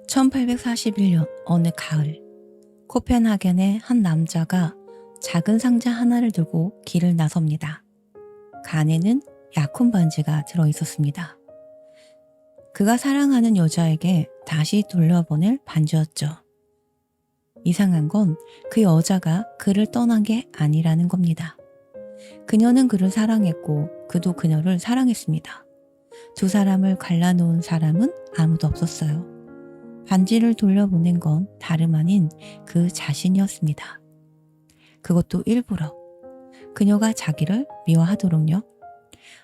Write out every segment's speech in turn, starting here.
1841년 어느 가을, 코펜하겐의 한 남자가 작은 상자 하나를 들고 길을 나섭니다. 그 안에는 약혼 반지가 들어있었습니다. 그가 사랑하는 여자에게 다시 돌려보낼 반지였죠. 이상한 건 그 여자가 그를 떠난 게 아니라는 겁니다. 그녀는 그를 사랑했고 그도 그녀를 사랑했습니다. 두 사람을 갈라놓은 사람은 아무도 없었어요. 반지를 돌려보낸 건 다름 아닌 그 자신이었습니다. 그것도 일부러. 그녀가 자기를 미워하도록요.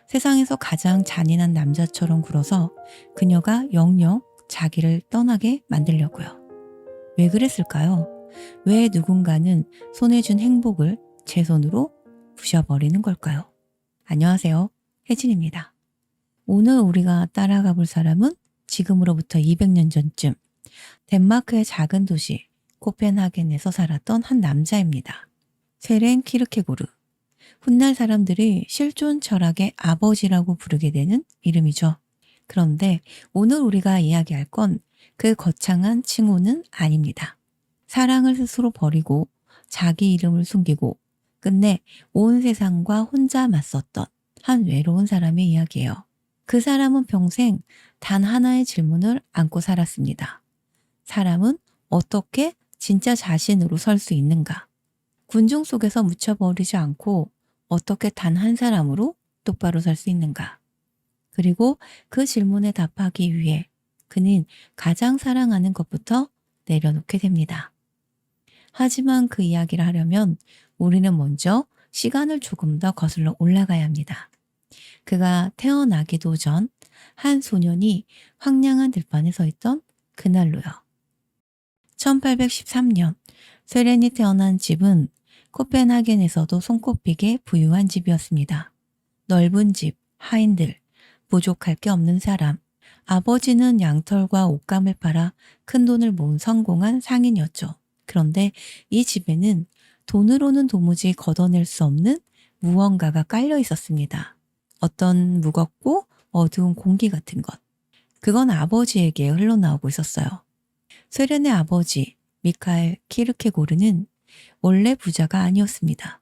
세상에서 가장 잔인한 남자처럼 굴어서 그녀가 영영 자기를 떠나게 만들려고요. 왜 그랬을까요? 왜 누군가는 손에 준 행복을 제 손으로 부셔버리는 걸까요? 안녕하세요. 혜진입니다. 오늘 우리가 따라가 볼 사람은 지금으로부터 200년 전쯤 덴마크의 작은 도시 코펜하겐에서 살았던 한 남자입니다. 세렌 키르케고르. 훗날 사람들이 실존 철학의 아버지라고 부르게 되는 이름이죠. 그런데 오늘 우리가 이야기할 건 그 거창한 칭호는 아닙니다. 사랑을 스스로 버리고 자기 이름을 숨기고 끝내 온 세상과 혼자 맞섰던 한 외로운 사람의 이야기예요. 그 사람은 평생 단 하나의 질문을 안고 살았습니다. 사람은 어떻게 진짜 자신으로 설 수 있는가? 군중 속에서 묻혀버리지 않고 어떻게 단 한 사람으로 똑바로 설 수 있는가? 그리고 그 질문에 답하기 위해 그는 가장 사랑하는 것부터 내려놓게 됩니다. 하지만 그 이야기를 하려면 우리는 먼저 시간을 조금 더 거슬러 올라가야 합니다. 그가 태어나기도 전 한 소년이 황량한 들판에 서 있던 그날로요. 1813년 세렌이 태어난 집은 코펜하겐에서도 손꼽히게 부유한 집이었습니다. 넓은 집, 하인들, 부족할 게 없는 사람. 아버지는 양털과 옷감을 팔아 큰 돈을 모은 성공한 상인이었죠. 그런데 이 집에는 돈으로는 도무지 걷어낼 수 없는 무언가가 깔려 있었습니다. 어떤 무겁고 어두운 공기 같은 것. 그건 아버지에게 흘러나오고 있었어요. 세렌의 아버지 미카엘 키르케고르는 원래 부자가 아니었습니다.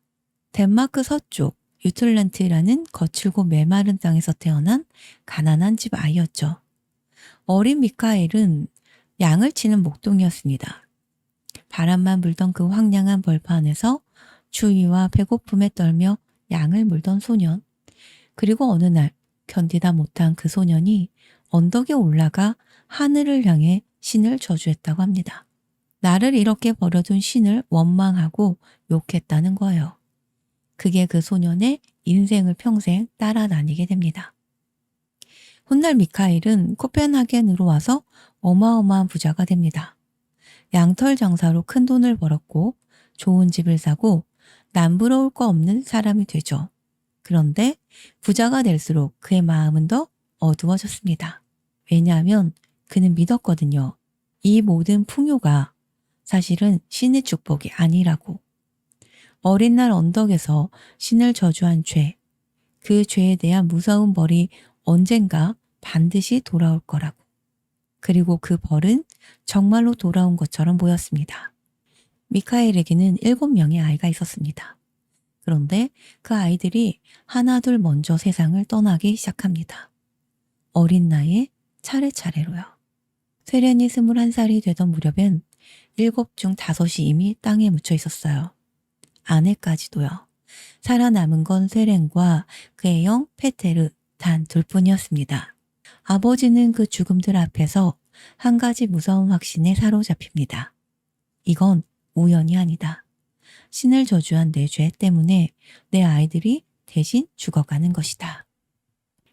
덴마크 서쪽 유틀란트라는 거칠고 메마른 땅에서 태어난 가난한 집 아이였죠. 어린 미카엘은 양을 치는 목동이었습니다. 바람만 불던 그 황량한 벌판에서 추위와 배고픔에 떨며 양을 물던 소년. 그리고 어느 날 견디다 못한 그 소년이 언덕에 올라가 하늘을 향해 신을 저주했다고 합니다. 나를 이렇게 버려둔 신을 원망하고 욕했다는 거예요. 그게 그 소년의 인생을 평생 따라다니게 됩니다. 훗날 미카엘은 코펜하겐으로 와서 어마어마한 부자가 됩니다. 양털 장사로 큰 돈을 벌었고 좋은 집을 사고 남부러울 거 없는 사람이 되죠. 그런데 부자가 될수록 그의 마음은 더 어두워졌습니다. 왜냐하면 그는 믿었거든요. 이 모든 풍요가 사실은 신의 축복이 아니라고. 어린 날 언덕에서 신을 저주한 죄, 그 죄에 대한 무서운 벌이 언젠가 반드시 돌아올 거라고. 그리고 그 벌은 정말로 돌아온 것처럼 보였습니다. 미카엘에게는 7명의 아이가 있었습니다. 그런데 그 아이들이 하나둘 먼저 세상을 떠나기 시작합니다. 어린 나이에 차례차례로요. 세렌이 21살이 되던 무렵엔 7 중 5이 이미 땅에 묻혀 있었어요. 아내까지도요. 살아남은 건 세렌과 그의 형 페테르 단 둘뿐이었습니다. 아버지는 그 죽음들 앞에서 한 가지 무서운 확신에 사로잡힙니다. 이건 우연이 아니다. 신을 저주한 내 죄 때문에 내 아이들이 대신 죽어가는 것이다.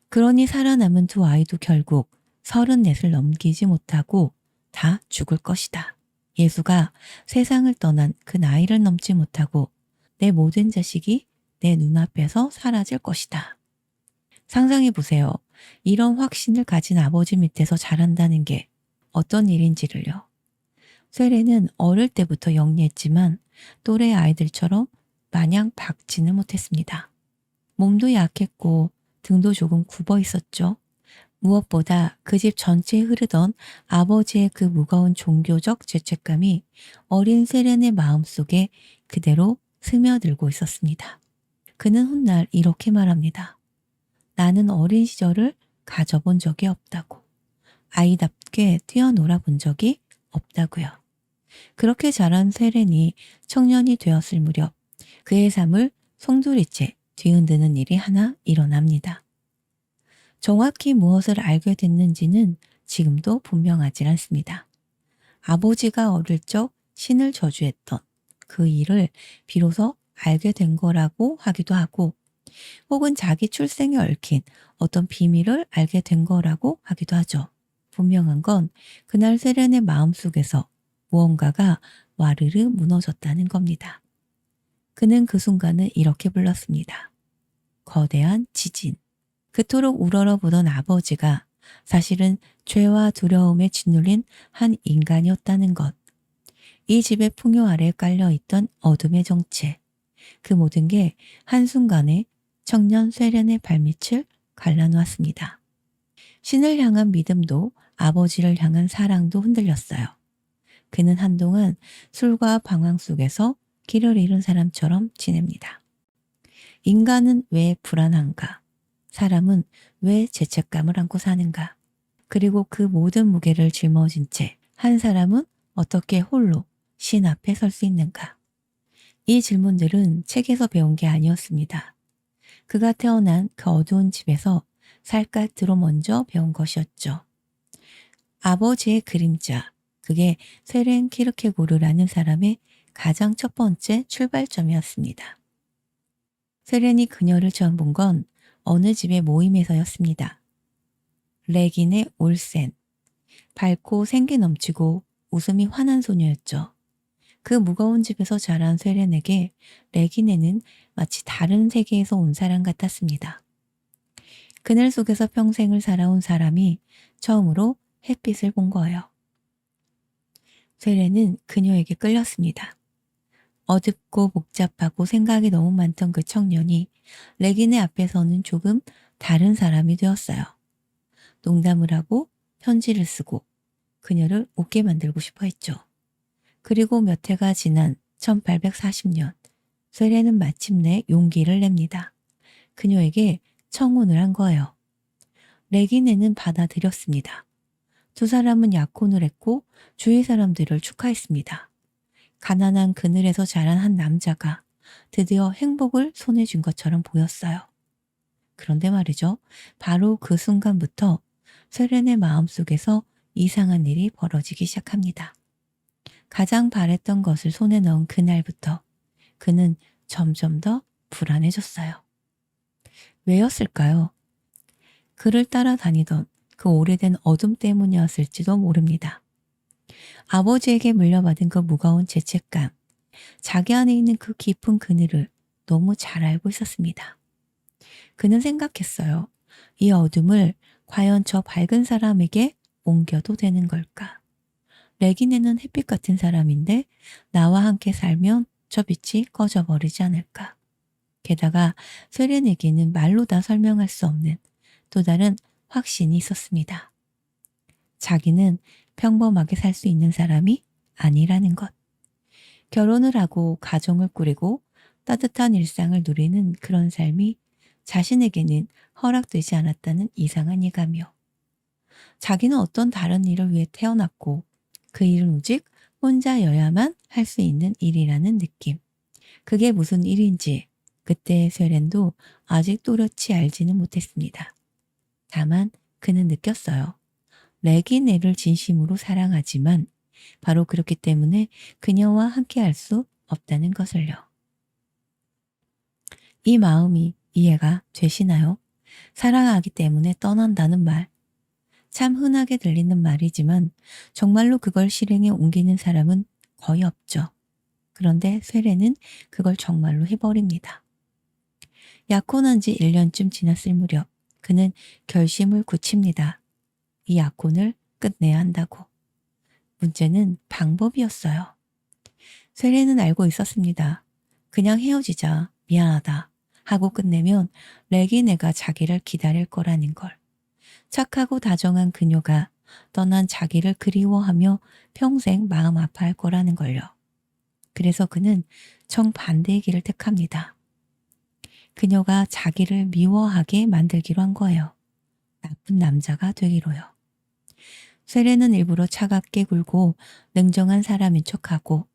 그러니 살아남은 두 아이도 결국 34을 넘기지 못하고 다 죽을 것이다. 예수가 세상을 떠난 그 나이를 넘지 못하고 내 모든 자식이 내 눈앞에서 사라질 것이다. 상상해 보세요. 이런 확신을 가진 아버지 밑에서 자란다는 게 어떤 일인지를요. 세렌은 어릴 때부터 영리했지만 또래 아이들처럼 마냥 박지는 못했습니다. 몸도 약했고 등도 조금 굽어 있었죠. 무엇보다 그 집 전체에 흐르던 아버지의 그 무거운 종교적 죄책감이 어린 세렌의 마음속에 그대로 스며들고 있었습니다. 그는 훗날 이렇게 말합니다. 나는 어린 시절을 가져본 적이 없다고. 아이답게 뛰어놀아 본 적이 없다고요. 그렇게 자란 세렌이 청년이 되었을 무렵 그의 삶을 송두리째 뒤흔드는 일이 하나 일어납니다. 정확히 무엇을 알게 됐는지는 지금도 분명하지 않습니다. 아버지가 어릴 적 신을 저주했던 그 일을 비로소 알게 된 거라고 하기도 하고 혹은 자기 출생에 얽힌 어떤 비밀을 알게 된 거라고 하기도 하죠. 분명한 건 그날 세렌의 마음속에서 무언가가 와르르 무너졌다는 겁니다. 그는 그 순간을 이렇게 불렀습니다. 거대한 지진. 그토록 우러러보던 아버지가 사실은 죄와 두려움에 짓눌린 한 인간이었다는 것. 이 집의 풍요 아래 깔려있던 어둠의 정체. 그 모든 게 한순간에 청년 세렌의 발밑을 갈라놓았습니다. 신을 향한 믿음도 아버지를 향한 사랑도 흔들렸어요. 그는 한동안 술과 방황 속에서 길을 잃은 사람처럼 지냅니다. 인간은 왜 불안한가? 사람은 왜 죄책감을 안고 사는가? 그리고 그 모든 무게를 짊어진 채 한 사람은 어떻게 홀로 신 앞에 설 수 있는가? 이 질문들은 책에서 배운 게 아니었습니다. 그가 태어난 그 어두운 집에서 살갗으로 먼저 배운 것이었죠. 아버지의 그림자, 그게 세렌 키르케고르라는 사람의 가장 첫 번째 출발점이었습니다. 세렌이 그녀를 처음 본 건 어느 집의 모임에서였습니다. 레기네 올센, 밝고 생기 넘치고 웃음이 환한 소녀였죠. 그 무거운 집에서 자란 세렌에게 레기네는 마치 다른 세계에서 온 사람 같았습니다. 그늘 속에서 평생을 살아온 사람이 처음으로 햇빛을 본 거예요. 세렌은 그녀에게 끌렸습니다. 어둡고 복잡하고 생각이 너무 많던 그 청년이 레기네 앞에서는 조금 다른 사람이 되었어요. 농담을 하고 편지를 쓰고 그녀를 웃게 만들고 싶어 했죠. 그리고 몇 해가 지난 1840년 세렌은 마침내 용기를 냅니다. 그녀에게 청혼을 한 거예요. 레기네는 받아들였습니다. 두 사람은 약혼을 했고 주위 사람들을 축하했습니다. 가난한 그늘에서 자란 한 남자가 드디어 행복을 손에 쥔 것처럼 보였어요. 그런데 말이죠. 바로 그 순간부터 세렌의 마음속에서 이상한 일이 벌어지기 시작합니다. 가장 바랬던 것을 손에 넣은 그날부터 그는 점점 더 불안해졌어요. 왜였을까요? 그를 따라다니던 그 오래된 어둠 때문이었을지도 모릅니다. 아버지에게 물려받은 그 무거운 죄책감, 자기 안에 있는 그 깊은 그늘을 너무 잘 알고 있었습니다. 그는 생각했어요. 이 어둠을 과연 저 밝은 사람에게 옮겨도 되는 걸까? 레기네는 햇빛 같은 사람인데 나와 함께 살면 저 빛이 꺼져버리지 않을까? 게다가 세렌에게는 말로 다 설명할 수 없는 또 다른 확신이 있었습니다. 자기는 평범하게 살 수 있는 사람이 아니라는 것. 결혼을 하고 가정을 꾸리고 따뜻한 일상을 누리는 그런 삶이 자신에게는 허락되지 않았다는 이상한 예감이요. 자기는 어떤 다른 일을 위해 태어났고 그 일은 오직 혼자여야만 할 수 있는 일이라는 느낌. 그게 무슨 일인지 그때의 세렌도 아직 또렷이 알지는 못했습니다. 다만 그는 느꼈어요. 레기네를 진심으로 사랑하지만 바로 그렇기 때문에 그녀와 함께 할 수 없다는 것을요. 이 마음이 이해가 되시나요? 사랑하기 때문에 떠난다는 말. 참 흔하게 들리는 말이지만 정말로 그걸 실행에 옮기는 사람은 거의 없죠. 그런데 세렌은 그걸 정말로 해버립니다. 약혼한 지 1년쯤 지났을 무렵 그는 결심을 굳힙니다. 이 약혼을 끝내야 한다고. 문제는 방법이었어요. 세렌은 알고 있었습니다. 그냥 헤어지자, 미안하다 하고 끝내면 레기네가 자기를 기다릴 거라는 걸. 착하고 다정한 그녀가 떠난 자기를 그리워하며 평생 마음 아파할 거라는 걸요. 그래서 그는 정반대의 길을 택합니다. 그녀가 자기를 미워하게 만들기로 한 거예요. 나쁜 남자가 되기로요. 세레는 일부러 차갑게 굴고 냉정한 사람인 척하고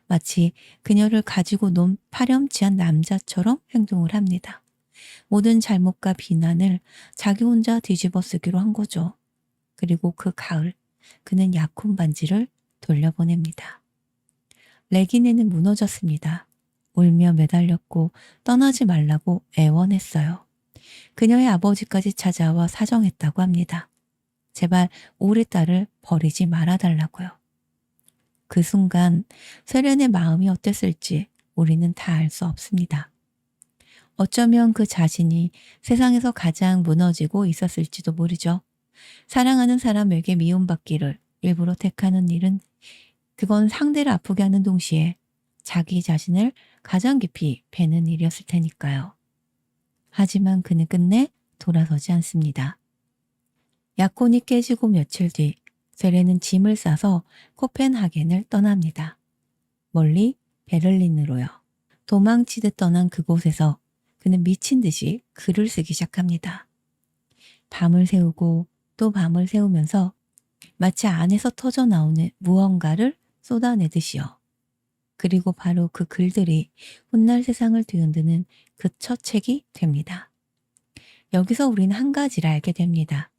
마치 그녀를 가지고 논 파렴치한 남자처럼 행동을 합니다. 모든 잘못과 비난을 자기 혼자 뒤집어 쓰기로 한 거죠. 그리고 그 가을 그는 약혼 반지를 돌려보냅니다. 레기네는 무너졌습니다. 울며 매달렸고 떠나지 말라고 애원했어요. 그녀의 아버지까지 찾아와 사정했다고 합니다. 제발 우리 딸을 버리지 말아달라고요. 그 순간 세련의 마음이 어땠을지 우리는 다 알 수 없습니다. 어쩌면 그 자신이 세상에서 가장 무너지고 있었을지도 모르죠. 사랑하는 사람에게 미움받기를 일부러 택하는 일은 그건 상대를 아프게 하는 동시에 자기 자신을 가장 깊이 베는 일이었을 테니까요. 하지만 그는 끝내 돌아서지 않습니다. 약혼이 깨지고 며칠 뒤 세레는 짐을 싸서 코펜하겐을 떠납니다. 멀리 베를린으로요. 도망치듯 떠난 그곳에서 그는 미친 듯이 글을 쓰기 시작합니다. 밤을 새우고 또 밤을 새우면서 마치 안에서 터져 나오는 무언가를 쏟아내듯이요. 그리고 바로 그 글들이 훗날 세상을 뒤흔드는 그 첫 책이 됩니다. 여기서 우리는 한 가지를 알게 됩니다.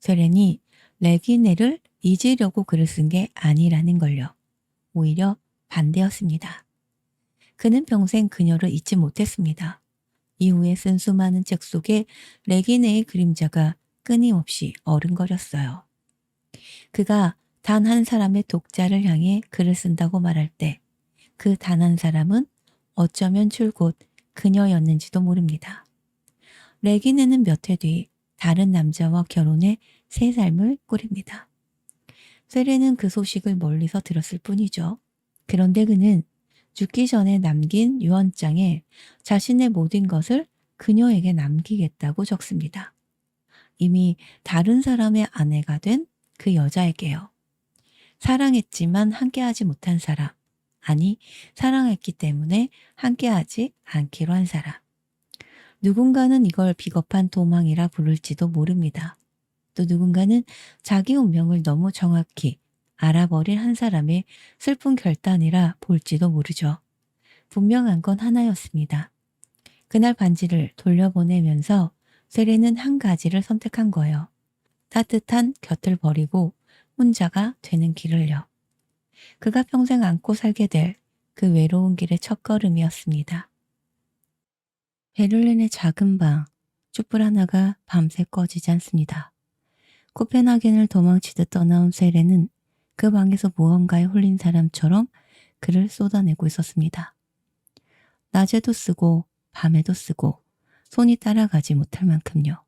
세렌이 레기네를 잊으려고 글을 쓴 게 아니라는 걸요. 오히려 반대였습니다. 그는 평생 그녀를 잊지 못했습니다. 이후에 쓴 수많은 책 속에 레기네의 그림자가 끊임없이 어른거렸어요. 그가 단 한 사람의 독자를 향해 글을 쓴다고 말할 때 그 단 한 사람은 어쩌면 줄곧 그녀였는지도 모릅니다. 레기네는 몇 해 뒤 다른 남자와 결혼해 새 삶을 꾸립니다. 세레는 그 소식을 멀리서 들었을 뿐이죠. 그런데 그는 죽기 전에 남긴 유언장에 자신의 모든 것을 그녀에게 남기겠다고 적습니다. 이미 다른 사람의 아내가 된 그 여자에게요. 사랑했지만 함께하지 못한 사람, 아니 사랑했기 때문에 함께하지 않기로 한 사람. 누군가는 이걸 비겁한 도망이라 부를지도 모릅니다. 또 누군가는 자기 운명을 너무 정확히 알아버린 한 사람의 슬픈 결단이라 볼지도 모르죠. 분명한 건 하나였습니다. 그날 반지를 돌려보내면서 세레는 한 가지를 선택한 거예요. 따뜻한 곁을 버리고 혼자가 되는 길을요. 그가 평생 안고 살게 될 그 외로운 길의 첫걸음이었습니다. 베를린의 작은 방, 촛불 하나가 밤새 꺼지지 않습니다. 코펜하겐을 도망치듯 떠나온 세레는 그 방에서 무언가에 홀린 사람처럼 글을 쏟아내고 있었습니다. 낮에도 쓰고 밤에도 쓰고 손이 따라가지 못할 만큼요.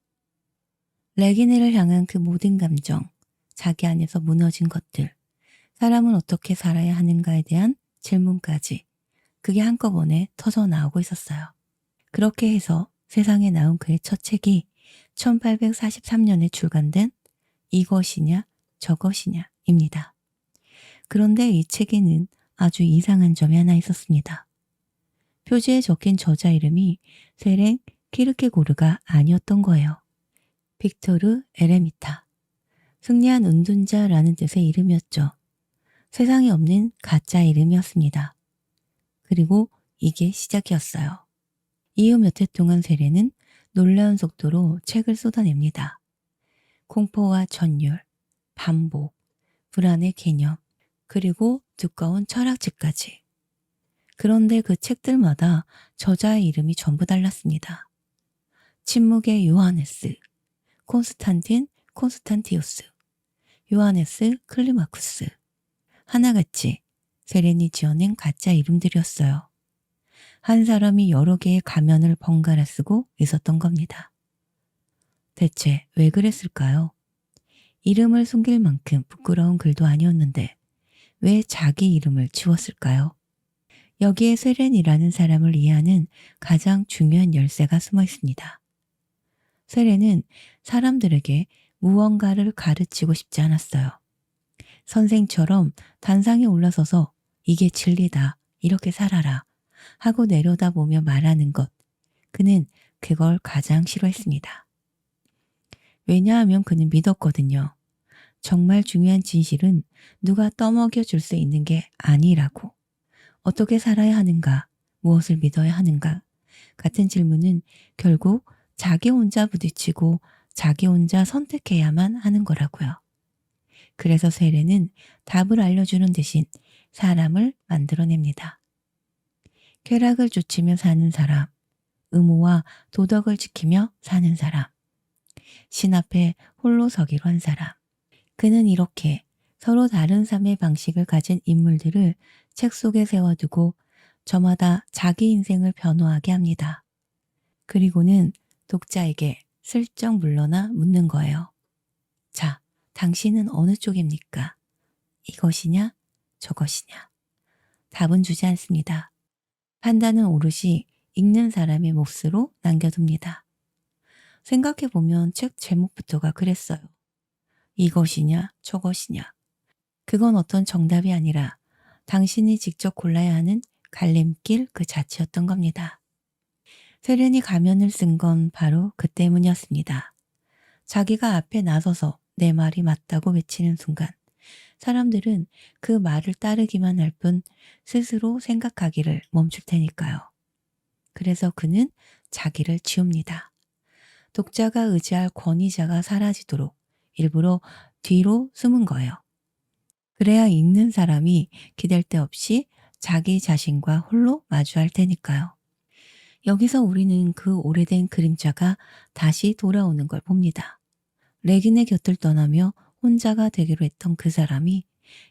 레기네를 향한 그 모든 감정, 자기 안에서 무너진 것들, 사람은 어떻게 살아야 하는가에 대한 질문까지 그게 한꺼번에 터져 나오고 있었어요. 그렇게 해서 세상에 나온 그의 첫 책이 1843년에 출간된 이것이냐 저것이냐입니다. 그런데 이 책에는 아주 이상한 점이 하나 있었습니다. 표지에 적힌 저자 이름이 세렌 키르케고르가 아니었던 거예요. 빅토르 에레미타, 승리한 은둔자라는 뜻의 이름이었죠. 세상에 없는 가짜 이름이었습니다. 그리고 이게 시작이었어요. 이후 몇 해 동안 세레는 놀라운 속도로 책을 쏟아냅니다. 공포와 전율, 반복, 불안의 개념, 그리고 두꺼운 철학책까지. 그런데 그 책들마다 저자의 이름이 전부 달랐습니다. 침묵의 요하네스, 콘스탄틴 콘스탄티우스, 요하네스 클리마쿠스. 하나같이 세렌이 지어낸 가짜 이름들이었어요. 한 사람이 여러 개의 가면을 번갈아 쓰고 있었던 겁니다. 대체 왜 그랬을까요? 이름을 숨길 만큼 부끄러운 글도 아니었는데 왜 자기 이름을 지웠을까요? 여기에 세렌이라는 사람을 이해하는 가장 중요한 열쇠가 숨어 있습니다. 세렌은 사람들에게 무언가를 가르치고 싶지 않았어요. 선생처럼 단상에 올라서서 이게 진리다, 이렇게 살아라 하고 내려다보며 말하는 것. 그는 그걸 가장 싫어했습니다. 왜냐하면 그는 믿었거든요. 정말 중요한 진실은 누가 떠먹여 줄 수 있는 게 아니라고. 어떻게 살아야 하는가, 무엇을 믿어야 하는가 같은 질문은 결국 자기 혼자 부딪히고 자기 혼자 선택해야만 하는 거라고요. 그래서 세례는 답을 알려주는 대신 사람을 만들어냅니다. 쾌락을 쫓으며 사는 사람, 의무와 도덕을 지키며 사는 사람, 신 앞에 홀로 서기로 한 사람. 그는 이렇게 서로 다른 삶의 방식을 가진 인물들을 책 속에 세워두고 저마다 자기 인생을 변호하게 합니다. 그리고는 독자에게 슬쩍 물러나 묻는 거예요. 자, 당신은 어느 쪽입니까? 이것이냐, 저것이냐. 답은 주지 않습니다. 판단은 오롯이 읽는 사람의 몫으로 남겨둡니다. 생각해보면 책 제목부터가 그랬어요. 이것이냐, 저것이냐. 그건 어떤 정답이 아니라 당신이 직접 골라야 하는 갈림길 그 자체였던 겁니다. 세련이 가면을 쓴 건 바로 그 때문이었습니다. 자기가 앞에 나서서 내 말이 맞다고 외치는 순간 사람들은 그 말을 따르기만 할 뿐 스스로 생각하기를 멈출 테니까요. 그래서 그는 자기를 지웁니다. 독자가 의지할 권위자가 사라지도록 일부러 뒤로 숨은 거예요. 그래야 읽는 사람이 기댈 데 없이 자기 자신과 홀로 마주할 테니까요. 여기서 우리는 그 오래된 그림자가 다시 돌아오는 걸 봅니다. 레긴의 곁을 떠나며 혼자가 되기로 했던 그 사람이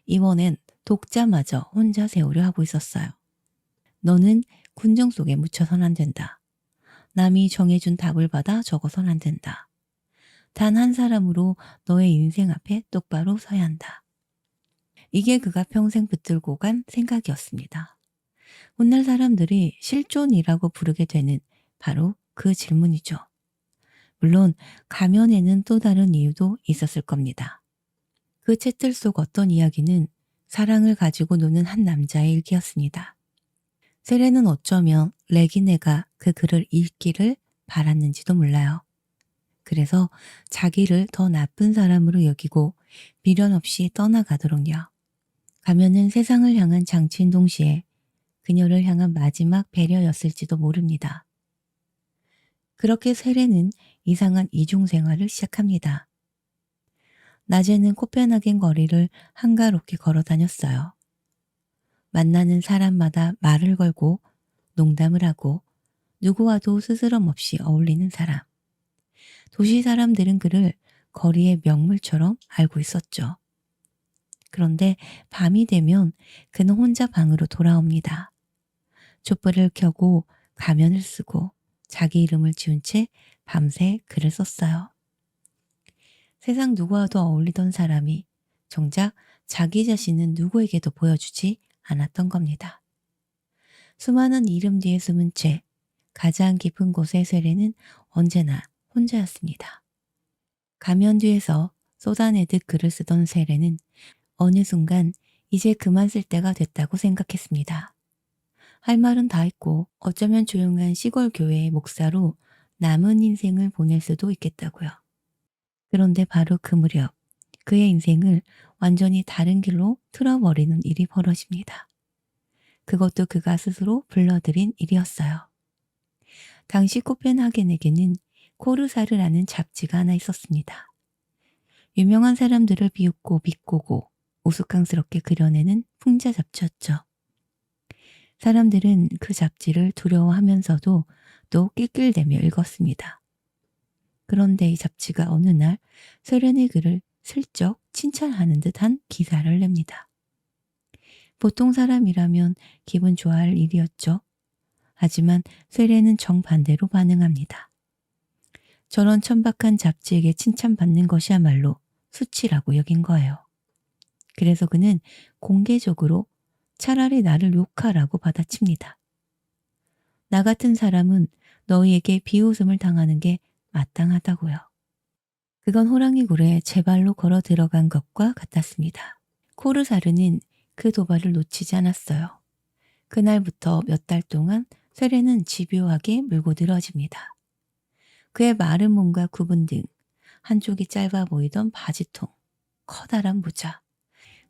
이번엔 독자마저 혼자 세우려 하고 있었어요. 너는 군정 속에 묻혀선 안 된다. 남이 정해준 답을 받아 적어선 안 된다. 단 한 사람으로 너의 인생 앞에 똑바로 서야 한다. 이게 그가 평생 붙들고 간 생각이었습니다. 훗날 사람들이 실존이라고 부르게 되는 바로 그 질문이죠. 물론 가면에는 또 다른 이유도 있었을 겁니다. 그 책들 속 어떤 이야기는 사랑을 가지고 노는 한 남자의 일기였습니다. 세레는 어쩌면 레기네가 그 글을 읽기를 바랐는지도 몰라요. 그래서 자기를 더 나쁜 사람으로 여기고 미련 없이 떠나가도록요. 가면은 세상을 향한 장치인 동시에 그녀를 향한 마지막 배려였을지도 모릅니다. 그렇게 세레는 이상한 이중 생활을 시작합니다. 낮에는 코펜하겐 거리를 한가롭게 걸어 다녔어요. 만나는 사람마다 말을 걸고 농담을 하고 누구와도 스스럼 없이 어울리는 사람. 도시 사람들은 그를 거리의 명물처럼 알고 있었죠. 그런데 밤이 되면 그는 혼자 방으로 돌아옵니다. 촛불을 켜고 가면을 쓰고 자기 이름을 지운 채 밤새 글을 썼어요. 세상 누구와도 어울리던 사람이 정작 자기 자신은 누구에게도 보여주지 않았던 겁니다. 수많은 이름 뒤에 숨은 채 가장 깊은 곳의 세례는 언제나 혼자였습니다. 가면 뒤에서 쏟아내듯 글을 쓰던 세례는 어느 순간 이제 그만 쓸 때가 됐다고 생각했습니다. 할 말은 다 했고 어쩌면 조용한 시골 교회의 목사로 남은 인생을 보낼 수도 있겠다고요. 그런데 바로 그 무렵 그의 인생을 완전히 다른 길로 틀어버리는 일이 벌어집니다. 그것도 그가 스스로 불러들인 일이었어요. 당시 코펜하겐에게는 코르사르라는 잡지가 하나 있었습니다. 유명한 사람들을 비웃고 비꼬고 우스꽝스럽게 그려내는 풍자 잡지였죠. 사람들은 그 잡지를 두려워하면서도 또 낄낄대며 읽었습니다. 그런데 이 잡지가 어느 날 세련의 글을 슬쩍 칭찬하는 듯한 기사를 냅니다. 보통 사람이라면 기분 좋아할 일이었죠. 하지만 세련은 정반대로 반응합니다. 저런 천박한 잡지에게 칭찬받는 것이야말로 수치라고 여긴 거예요. 그래서 그는 공개적으로 차라리 나를 욕하라고 받아칩니다. 나 같은 사람은 너희에게 비웃음을 당하는 게 마땅하다고요. 그건 호랑이 굴에 제 발로 걸어 들어간 것과 같았습니다. 코르사르는 그 도발을 놓치지 않았어요. 그날부터 몇 달 동안 쇠레는 집요하게 물고 늘어집니다. 그의 마른 몸과 구분 등 한쪽이 짧아 보이던 바지통, 커다란 모자,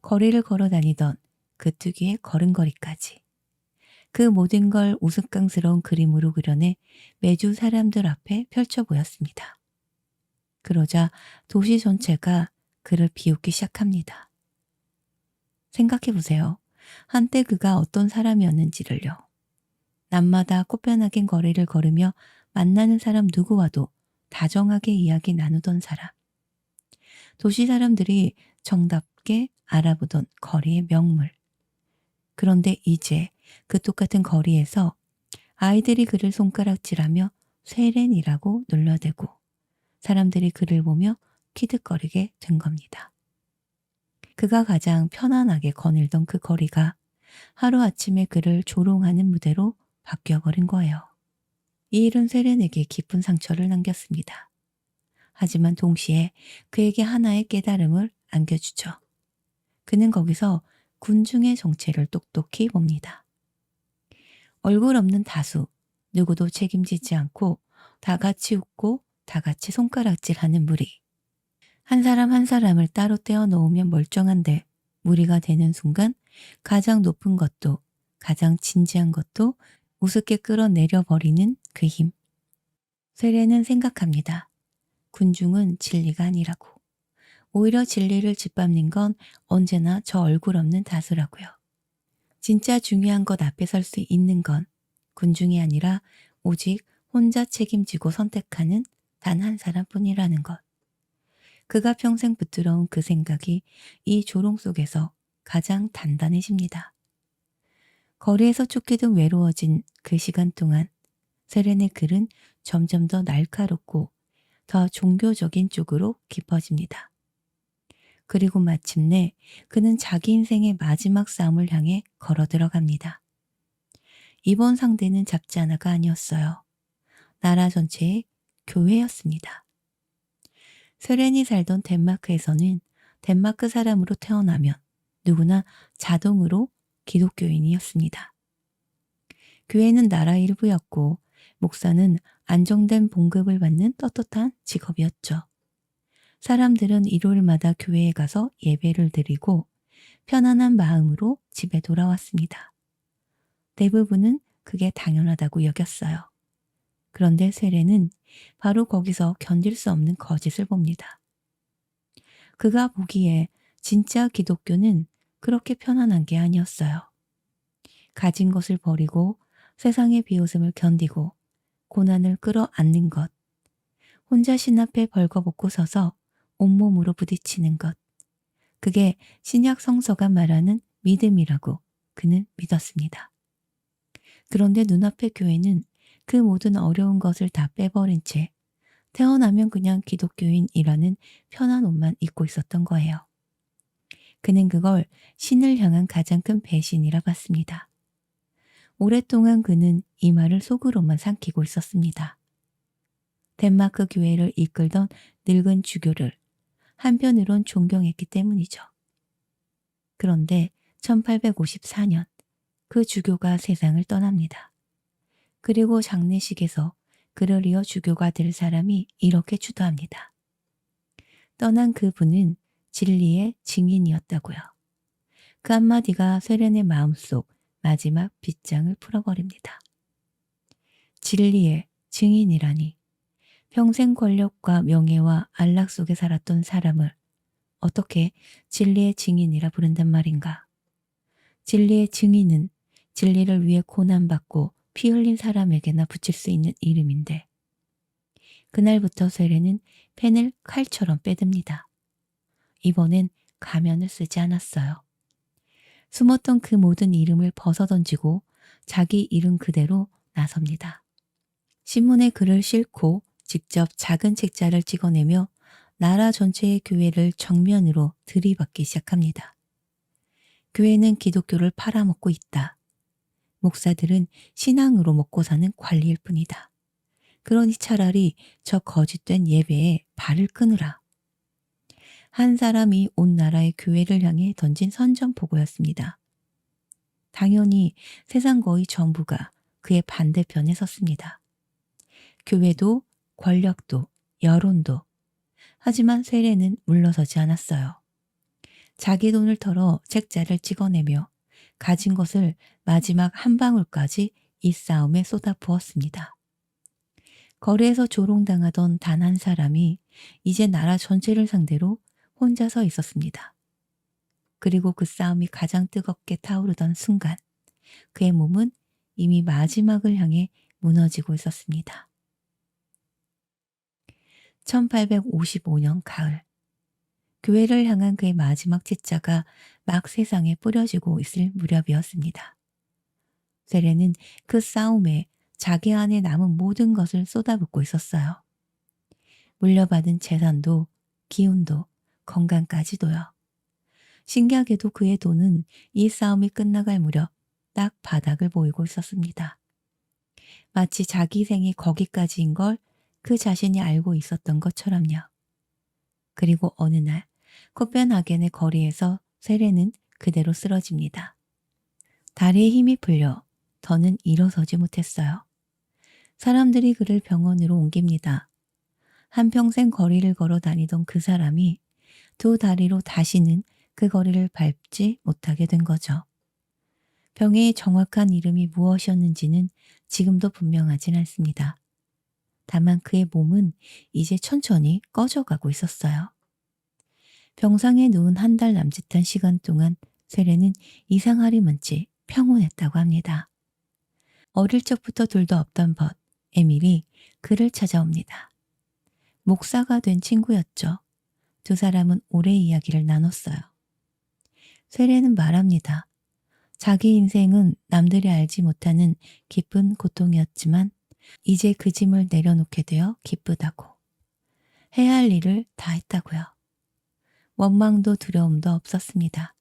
거리를 걸어 다니던 그 특유의 걸음걸이까지. 그 모든 걸 우스꽝스러운 그림으로 그려내 매주 사람들 앞에 펼쳐 보였습니다. 그러자 도시 전체가 그를 비웃기 시작합니다. 생각해 보세요. 한때 그가 어떤 사람이었는지를요. 낮마다 코펜하겐 거리를 걸으며 만나는 사람 누구와도 다정하게 이야기 나누던 사람. 도시 사람들이 정답게 알아보던 거리의 명물. 그런데 이제 그 똑같은 거리에서 아이들이 그를 손가락질하며 쇠렌이라고 놀려대고 사람들이 그를 보며 키득거리게 된 겁니다. 그가 가장 편안하게 거닐던 그 거리가 하루아침에 그를 조롱하는 무대로 바뀌어버린 거예요. 이 일은 쇠렌에게 깊은 상처를 남겼습니다. 하지만 동시에 그에게 하나의 깨달음을 안겨주죠. 그는 거기서 군중의 정체를 똑똑히 봅니다. 얼굴 없는 다수, 누구도 책임지지 않고 다 같이 웃고 다 같이 손가락질하는 무리. 한 사람 한 사람을 따로 떼어 놓으면 멀쩡한데 무리가 되는 순간 가장 높은 것도 가장 진지한 것도 우습게 끌어내려 버리는 그 힘. 세례는 생각합니다. 군중은 진리가 아니라고. 오히려 진리를 짓밟는 건 언제나 저 얼굴 없는 다수라고요. 진짜 중요한 것 앞에 설 수 있는 건 군중이 아니라 오직 혼자 책임지고 선택하는 단 한 사람뿐이라는 것. 그가 평생 붙들어온 그 생각이 이 조롱 속에서 가장 단단해집니다. 거리에서 쫓기듯 외로워진 그 시간 동안 세렌의 글은 점점 더 날카롭고 더 종교적인 쪽으로 깊어집니다. 그리고 마침내 그는 자기 인생의 마지막 싸움을 향해 걸어 들어갑니다. 이번 상대는 잡지하나가 아니었어요. 나라 전체의 교회였습니다. 세렌이 살던 덴마크에서는 덴마크 사람으로 태어나면 누구나 자동으로 기독교인이었습니다. 교회는 나라 일부였고 목사는 안정된 봉급을 받는 떳떳한 직업이었죠. 사람들은 일요일마다 교회에 가서 예배를 드리고 편안한 마음으로 집에 돌아왔습니다. 대부분은 그게 당연하다고 여겼어요. 그런데 세례는 바로 거기서 견딜 수 없는 거짓을 봅니다. 그가 보기에 진짜 기독교는 그렇게 편안한 게 아니었어요. 가진 것을 버리고 세상의 비웃음을 견디고 고난을 끌어안는 것, 혼자 신 앞에 벌거벗고 서서 온몸으로 부딪히는 것, 그게 신약 성서가 말하는 믿음이라고 그는 믿었습니다. 그런데 눈앞의 교회는 그 모든 어려운 것을 다 빼버린 채 태어나면 그냥 기독교인이라는 편한 옷만 입고 있었던 거예요. 그는 그걸 신을 향한 가장 큰 배신이라 봤습니다. 오랫동안 그는 이 말을 속으로만 삼키고 있었습니다. 덴마크 교회를 이끌던 늙은 주교를 한편으론 존경했기 때문이죠. 그런데 1854년 그 주교가 세상을 떠납니다. 그리고 장례식에서 그를 이어 주교가 될 사람이 이렇게 주도합니다. 떠난 그분은 진리의 증인이었다고요. 그 한마디가 세렌의 마음속 마지막 빗장을 풀어버립니다. 진리의 증인이라니 평생 권력과 명예와 안락 속에 살았던 사람을 어떻게 진리의 증인이라 부른단 말인가. 진리의 증인은 진리를 위해 고난받고 피 흘린 사람에게나 붙일 수 있는 이름인데 그날부터 세례는 펜을 칼처럼 빼듭니다. 이번엔 가면을 쓰지 않았어요. 숨었던 그 모든 이름을 벗어던지고 자기 이름 그대로 나섭니다. 신문에 글을 싣고 직접 작은 책자를 찍어내며 나라 전체의 교회를 정면으로 들이받기 시작합니다. 교회는 기독교를 팔아먹고 있다. 목사들은 신앙으로 먹고 사는 관리일 뿐이다. 그러니 차라리 저 거짓된 예배에 발을 끊으라. 한 사람이 온 나라의 교회를 향해 던진 선전포고였습니다. 당연히 세상 거의 전부가 그의 반대편에 섰습니다. 교회도, 권력도, 여론도. 하지만 세례는 물러서지 않았어요. 자기 돈을 털어 책자를 찍어내며 가진 것을 마지막 한 방울까지 이 싸움에 쏟아부었습니다. 거리에서 조롱당하던 단 한 사람이 이제 나라 전체를 상대로 혼자 서 있었습니다. 그리고 그 싸움이 가장 뜨겁게 타오르던 순간 그의 몸은 이미 마지막을 향해 무너지고 있었습니다. 1855년 가을, 교회를 향한 그의 마지막 책자가 막 세상에 뿌려지고 있을 무렵이었습니다. 세례는 그 싸움에 자기 안에 남은 모든 것을 쏟아붓고 있었어요. 물려받은 재산도, 기운도, 건강까지도요. 신기하게도 그의 돈은 이 싸움이 끝나갈 무렵 딱 바닥을 보이고 있었습니다. 마치 자기 생이 거기까지인 걸 그 자신이 알고 있었던 것처럼요. 그리고 어느 날 코펜하겐의 거리에서 세례는 그대로 쓰러집니다. 다리에 힘이 풀려 더는 일어서지 못했어요. 사람들이 그를 병원으로 옮깁니다. 한평생 거리를 걸어 다니던 그 사람이 두 다리로 다시는 그 거리를 밟지 못하게 된 거죠. 병의 정확한 이름이 무엇이었는지는 지금도 분명하진 않습니다. 다만 그의 몸은 이제 천천히 꺼져가고 있었어요. 병상에 누운 한 달 남짓한 시간 동안 세례는 이상하리만치 평온했다고 합니다. 어릴 적부터 둘도 없던 벗, 에밀이 그를 찾아옵니다. 목사가 된 친구였죠. 두 사람은 오래 이야기를 나눴어요. 세례는 말합니다. 자기 인생은 남들이 알지 못하는 깊은 고통이었지만 이제 그 짐을 내려놓게 되어 기쁘다고. 해야 할 일을 다 했다고요. 원망도 두려움도 없었습니다.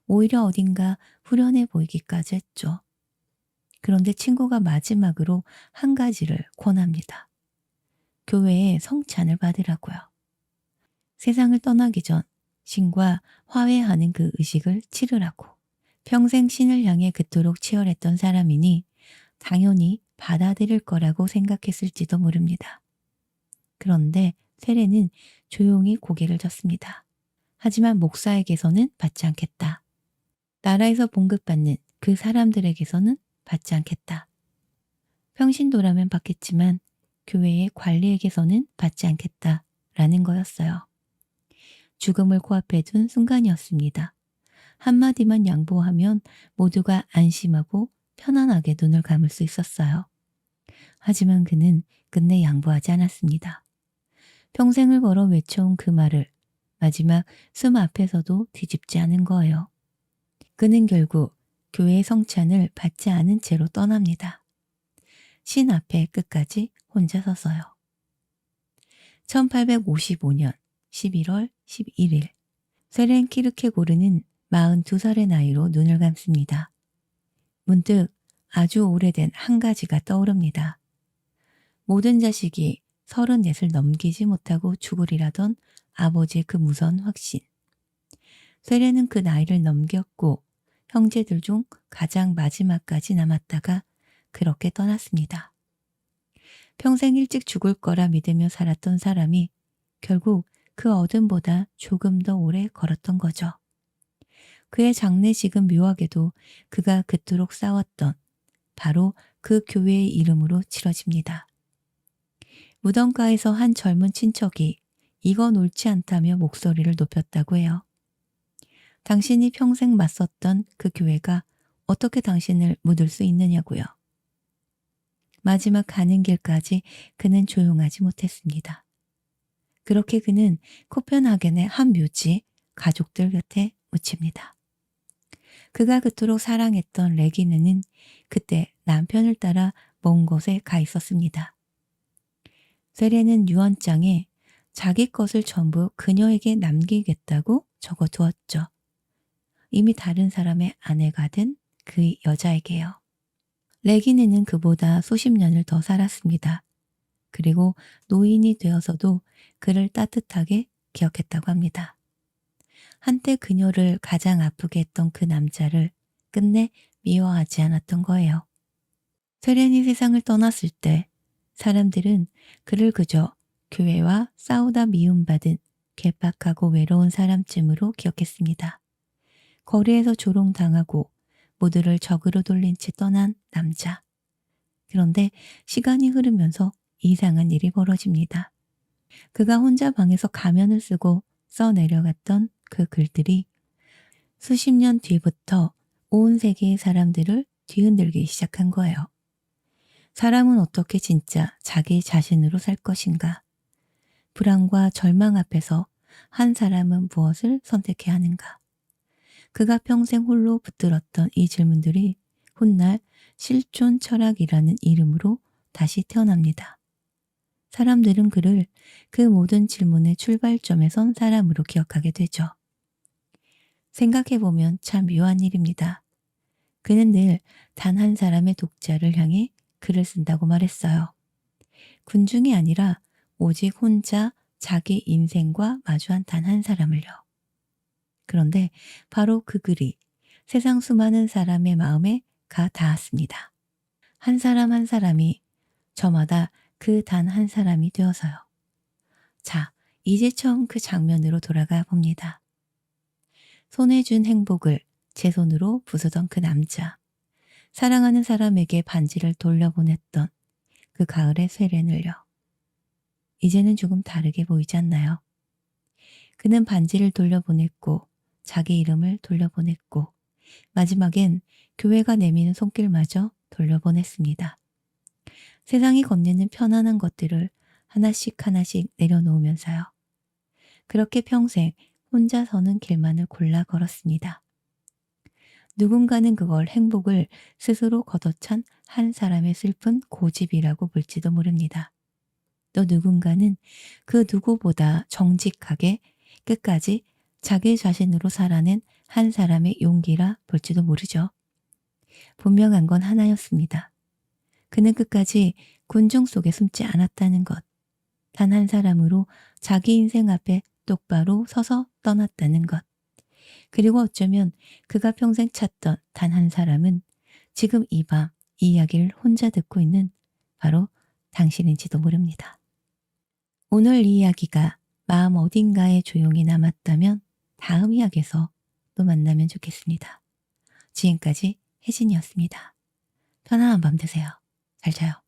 오히려 어딘가 후련해 보이기까지 했죠. 그런데 친구가 마지막으로 한 가지를 권합니다. 교회에 성찬을 받으라고요. 세상을 떠나기 전 신과 화해하는 그 의식을 치르라고. 평생 신을 향해 그토록 치열했던 사람이니 당연히 받아들일 거라고 생각했을지도 모릅니다. 그런데 세례는 조용히 고개를 젓습니다. 하지만 목사에게서는 받지 않겠다. 나라에서 봉급받는 그 사람들에게서는 받지 않겠다. 평신도라면 받겠지만 교회의 관리에게서는 받지 않겠다라는 거였어요. 죽음을 코앞에 둔 순간이었습니다. 한마디만 양보하면 모두가 안심하고 편안하게 눈을 감을 수 있었어요. 하지만 그는 끝내 양보하지 않았습니다. 평생을 걸어 외쳐온 그 말을 마지막 숨 앞에서도 뒤집지 않은 거예요. 그는 결국 교회의 성찬을 받지 않은 채로 떠납니다. 신 앞에 끝까지 혼자 서서요. 1855년 11월 11일 세렌 키르케고르는 42살의 나이로 눈을 감습니다. 문득 아주 오래된 한 가지가 떠오릅니다. 모든 자식이 34을 넘기지 못하고 죽으리라던 아버지의 그 무서운 확신. 세렌은 그 나이를 넘겼고 형제들 중 가장 마지막까지 남았다가 그렇게 떠났습니다. 평생 일찍 죽을 거라 믿으며 살았던 사람이 결국 그 어둠보다 조금 더 오래 걸었던 거죠. 그의 장례식은 묘하게도 그가 그토록 싸웠던 바로 그 교회의 이름으로 치러집니다. 무덤가에서 한 젊은 친척이 이건 옳지 않다며 목소리를 높였다고 해요. 당신이 평생 맞섰던 그 교회가 어떻게 당신을 묻을 수 있느냐고요. 마지막 가는 길까지 그는 조용하지 못했습니다. 그렇게 그는 코펜하겐의 한 묘지 가족들 곁에 묻힙니다. 그가 그토록 사랑했던 레기네는 그때 남편을 따라 먼 곳에 가 있었습니다. 세레는 유언장에 자기 것을 전부 그녀에게 남기겠다고 적어두었죠. 이미 다른 사람의 아내가 된 그 여자에게요. 레기네는 그보다 수십 년을 더 살았습니다. 그리고 노인이 되어서도 그를 따뜻하게 기억했다고 합니다. 한때 그녀를 가장 아프게 했던 그 남자를 끝내 미워하지 않았던 거예요. 세렌이 세상을 떠났을 때 사람들은 그를 그저 교회와 싸우다 미움받은 괴팍하고 외로운 사람쯤으로 기억했습니다. 거리에서 조롱당하고 모두를 적으로 돌린 채 떠난 남자. 그런데 시간이 흐르면서 이상한 일이 벌어집니다. 그가 혼자 방에서 가면을 쓰고 써내려갔던 그 글들이 수십 년 뒤부터 온 세계의 사람들을 뒤흔들기 시작한 거예요. 사람은 어떻게 진짜 자기 자신으로 살 것인가? 불안과 절망 앞에서 한 사람은 무엇을 선택해야 하는가? 그가 평생 홀로 붙들었던 이 질문들이 훗날 실존 철학이라는 이름으로 다시 태어납니다. 사람들은 그를 그 모든 질문의 출발점에 선 사람으로 기억하게 되죠. 생각해보면 참 묘한 일입니다. 그는 늘 단 한 사람의 독자를 향해 글을 쓴다고 말했어요. 군중이 아니라 오직 혼자 자기 인생과 마주한 단 한 사람을요. 그런데 바로 그 글이 세상 수많은 사람의 마음에 가 닿았습니다. 한 사람 한 사람이 저마다 그 단 한 사람이 되어서요. 자, 이제 처음 그 장면으로 돌아가 봅니다. 손에 준 행복을 제 손으로 부수던 그 남자. 사랑하는 사람에게 반지를 돌려보냈던 그 가을의 쇠렌을요. 이제는 조금 다르게 보이지 않나요? 그는 반지를 돌려보냈고 자기 이름을 돌려보냈고 마지막엔 교회가 내미는 손길마저 돌려보냈습니다. 세상이 건네는 편안한 것들을 하나씩 하나씩 내려놓으면서요. 그렇게 평생 혼자 서는 길만을 골라 걸었습니다. 누군가는 그걸 행복을 스스로 걷어찬 한 사람의 슬픈 고집이라고 볼지도 모릅니다. 또 누군가는 그 누구보다 정직하게 끝까지 자기 자신으로 살아낸 한 사람의 용기라 볼지도 모르죠. 분명한 건 하나였습니다. 그는 끝까지 군중 속에 숨지 않았다는 것. 단 한 사람으로 자기 인생 앞에 똑바로 서서 떠났다는 것. 그리고 어쩌면 그가 평생 찾던 단 한 사람은 지금 이 밤 이 이야기를 혼자 듣고 있는 바로 당신인지도 모릅니다. 오늘 이 이야기가 마음 어딘가에 조용히 남았다면 다음 이야기에서 또 만나면 좋겠습니다. 지금까지 혜진이었습니다. 편안한 밤 되세요. 잘 자요.